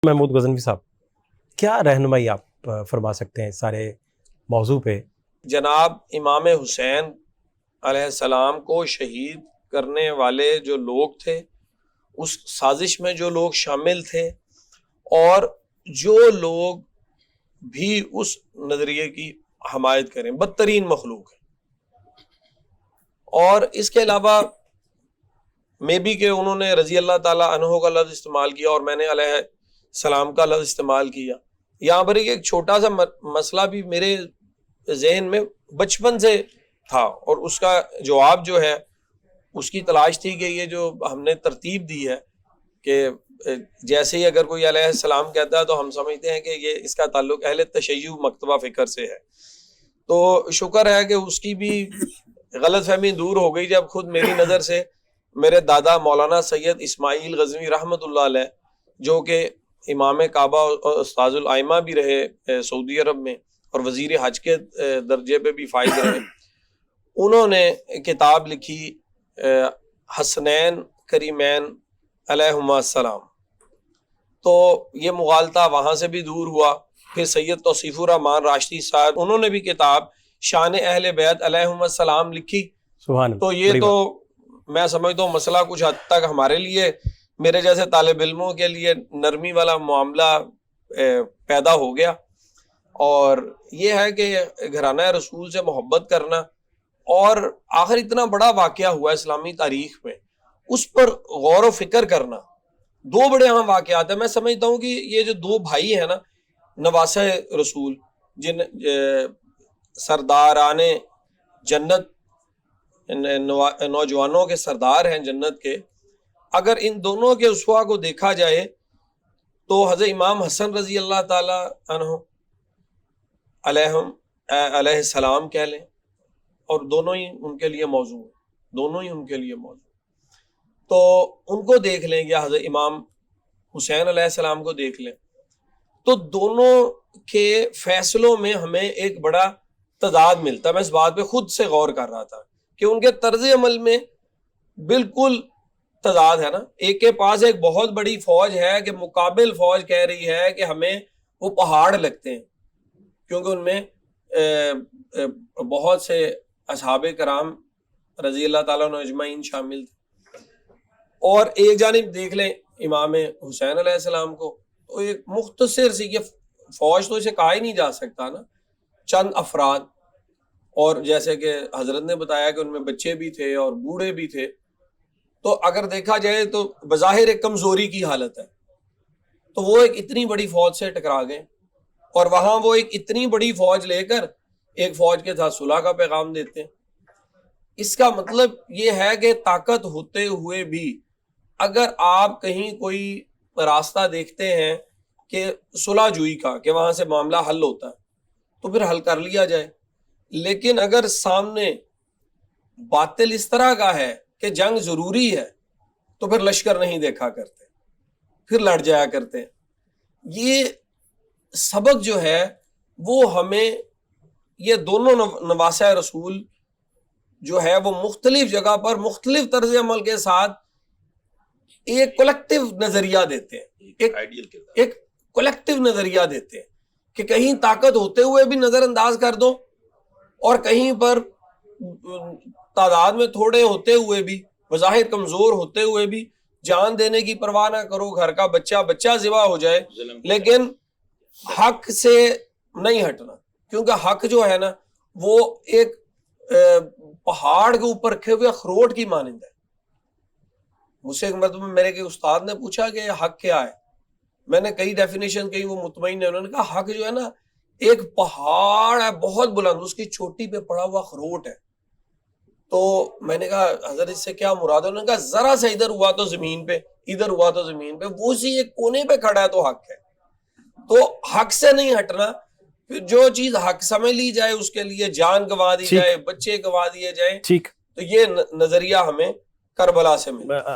محمود غزنوی صاحب، کیا رہنمائی آپ فرما سکتے ہیں اس سارے موضوع پہ؟ جناب امام حسین علیہ السلام کو شہید کرنے والے جو لوگ تھے، اس سازش میں جو لوگ شامل تھے، اور جو لوگ بھی اس نظریے کی حمایت کریں، بدترین مخلوق ہے۔ اور اس کے علاوہ میں بھی کہ انہوں نے رضی اللہ تعالیٰ عنہ کا لفظ استعمال کیا اور میں نے علیہ السلام کا لفظ استعمال کیا۔ یہاں پر ایک چھوٹا سا مسئلہ بھی میرے ذہن میں بچپن سے تھا، اور اس کا جواب جو ہے اس کی تلاش تھی کہ یہ جو ہم نے ترتیب دی ہے کہ جیسے ہی اگر کوئی علیہ السلام کہتا ہے تو ہم سمجھتے ہیں کہ یہ اس کا تعلق اہل تشیع مکتبہ فکر سے ہے۔ تو شکر ہے کہ اس کی بھی غلط فہمی دور ہو گئی جب خود میری نظر سے میرے دادا مولانا سید اسماعیل غزنوی رحمۃ اللہ علیہ، جو کہ امام کعبہ اور استاذ الائمہ بھی رہے سعودی عرب میں اور وزیر حج کے درجے پہ بھی فائز رہے، انہوں نے کتاب لکھی حسنین کریمین علیہما السلام۔ تو یہ مغالطہ وہاں سے بھی دور ہوا۔ پھر سید توصیف الرحمان راشدی صاحب، انہوں نے بھی کتاب شان اہل بیت علیہم السلام لکھی۔ سبحان اللہ۔ تو یہ تو میں سمجھتا ہوں مسئلہ کچھ حد تک ہمارے لیے، میرے جیسے طالب علموں کے لیے نرمی والا معاملہ پیدا ہو گیا۔ اور یہ ہے کہ گھرانہ رسول سے محبت کرنا، اور آخر اتنا بڑا واقعہ ہوا اسلامی تاریخ میں، اس پر غور و فکر کرنا۔ دو بڑے اہم واقعات ہیں۔ میں سمجھتا ہوں کہ یہ جو دو بھائی ہیں نا، نواسہ رسول، جن سرداران جنت، نوجوانوں کے سردار ہیں جنت کے، اگر ان دونوں کے اسوا کو دیکھا جائے تو حضرت امام حسن رضی اللہ تعالی عنہ علیہ السلام کہہ لیں، اور دونوں ہی ان کے لیے موضوع ہیں، دونوں ہی ان کے لیے موضوع۔ تو ان کو دیکھ لیں یا حضرت امام حسین علیہ السلام کو دیکھ لیں، تو دونوں کے فیصلوں میں ہمیں ایک بڑا تضاد ملتا ہے۔ میں اس بات پہ خود سے غور کر رہا تھا کہ ان کے طرز عمل میں بالکل تضاد ہے نا۔ ایک کے پاس ایک بہت بڑی فوج ہے کہ مقابل فوج کہہ رہی ہے کہ ہمیں وہ پہاڑ لگتے ہیں، کیونکہ ان میں بہت سے اصحاب کرام رضی اللہ تعالیٰ عنہ اجمعین شامل تھے۔ اور ایک جانب دیکھ لیں امام حسین علیہ السلام کو، تو ایک مختصر سی، یہ فوج تو اسے کہا ہی نہیں جا سکتا نا، چند افراد، اور جیسے کہ حضرت نے بتایا کہ ان میں بچے بھی تھے اور بوڑھے بھی تھے، تو اگر دیکھا جائے تو بظاہر ایک کمزوری کی حالت ہے۔ تو وہ ایک اتنی بڑی فوج سے ٹکرا گئے، اور وہاں وہ ایک اتنی بڑی فوج لے کر ایک فوج کے ساتھ صلح کا پیغام دیتے ہیں۔ اس کا مطلب یہ ہے کہ طاقت ہوتے ہوئے بھی اگر آپ کہیں کوئی راستہ دیکھتے ہیں کہ صلح جوئی کا، کہ وہاں سے معاملہ حل ہوتا ہے، تو پھر حل کر لیا جائے۔ لیکن اگر سامنے باطل اس طرح کا ہے کہ جنگ ضروری ہے، تو پھر لشکر نہیں دیکھا کرتے، پھر لڑ جایا کرتے ہیں۔ یہ سبق جو ہے وہ ہمیں، یہ دونوں نواسہ رسول جو ہے وہ مختلف جگہ پر مختلف طرز عمل کے ساتھ ایک کولیکٹیو نظریہ دیتے ہیں، ایک کولیکٹیو نظریہ دیتے ہیں کہ کہیں طاقت ہوتے ہوئے بھی نظر انداز کر دو، اور کہیں پر تعداد میں تھوڑے ہوتے ہوئے بھی، بظاہر کمزور ہوتے ہوئے بھی جان دینے کی پرواہ نہ کرو، گھر کا بچہ ذبح ہو جائے، لیکن حق سے نہیں ہٹنا، کیونکہ حق جو ہے نا وہ ایک پہاڑ کے اوپر رکھے ہوئے اخروٹ کی مانند ہے۔ مجھ سے ایک مرتبہ میرے ایک استاد نے پوچھا کہ حق کیا ہے، میں نے کئی ڈیفینیشن کہی، وہ مطمئن ہے، انہوں نے کہا حق جو ہے نا ایک پہاڑ ہے بہت بلند، اس کی چوٹی پہ پڑا ہوا اخروٹ ہے۔ تو میں نے کہا حضرت اس سے کیا مراد ہے؟ انہوں نے کہا ذرا سا ادھر ہوا تو زمین پہ، ادھر ہوا تو زمین پہ، وہ اسی ایک کونے پہ کھڑا ہے تو حق ہے۔ تو حق سے نہیں ہٹنا، پھر جو چیز حق سمجھ لی جائے اس کے لیے جان گنوا دی جائے، بچے گنوا دیے جائیں، تو یہ نظریہ ہمیں کربلا سے ملا۔